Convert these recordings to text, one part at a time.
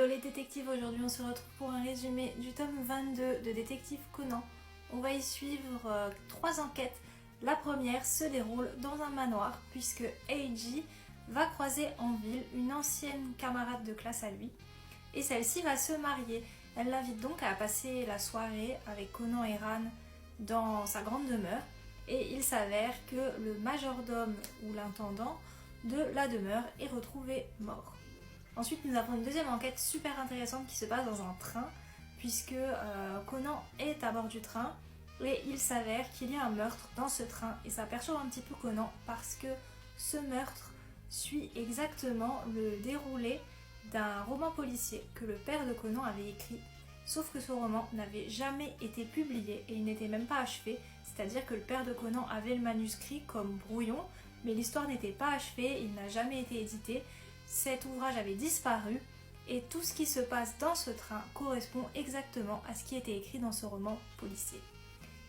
Hello les détectives, aujourd'hui on se retrouve pour un résumé du tome 22 de Détective Conan. On va y suivre 3 enquêtes. La première se déroule dans un manoir puisque Eiji va croiser en ville une ancienne camarade de classe à lui et celle-ci va se marier. Elle l'invite donc à passer la soirée avec Conan et Ran dans sa grande demeure et il s'avère que le majordome ou l'intendant de la demeure est retrouvé mort. Ensuite, nous avons une deuxième enquête super intéressante qui se passe dans un train, puisque Conan est à bord du train et il s'avère qu'il y a un meurtre dans ce train. Et ça perturbe un petit peu Conan parce que ce meurtre suit exactement le déroulé d'un roman policier que le père de Conan avait écrit. Sauf que ce roman n'avait jamais été publié et il n'était même pas achevé, c'est-à-dire que le père de Conan avait le manuscrit comme brouillon, mais l'histoire n'était pas achevée, il n'a jamais été édité. Cet ouvrage avait disparu et tout ce qui se passe dans ce train correspond exactement à ce qui était écrit dans ce roman policier.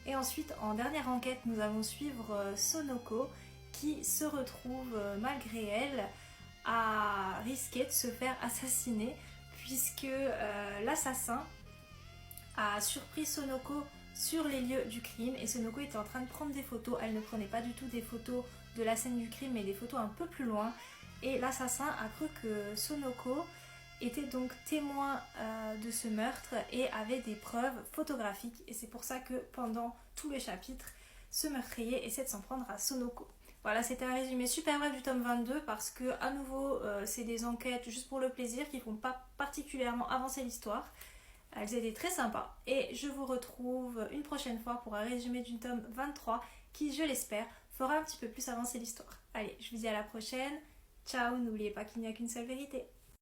Et ensuite, en dernière enquête, nous allons suivre Sonoko qui se retrouve, malgré elle, à risquer de se faire assassiner puisque l'assassin a surpris Sonoko sur les lieux du crime et Sonoko était en train de prendre des photos. Elle ne prenait pas du tout des photos de la scène du crime mais des photos un peu plus loin. Et l'assassin a cru que Sonoko était donc témoin de ce meurtre et avait des preuves photographiques. Et c'est pour ça que pendant tous les chapitres, ce meurtrier essaie de s'en prendre à Sonoko. Voilà, c'était un résumé super bref du tome 22 parce que à nouveau, c'est des enquêtes juste pour le plaisir qui ne font pas particulièrement avancer l'histoire. Elles étaient très sympas. Et je vous retrouve une prochaine fois pour un résumé du tome 23 qui, je l'espère, fera un petit peu plus avancer l'histoire. Allez, je vous dis à la prochaine. Ciao, n'oubliez pas qu'il n'y a qu'une seule vérité.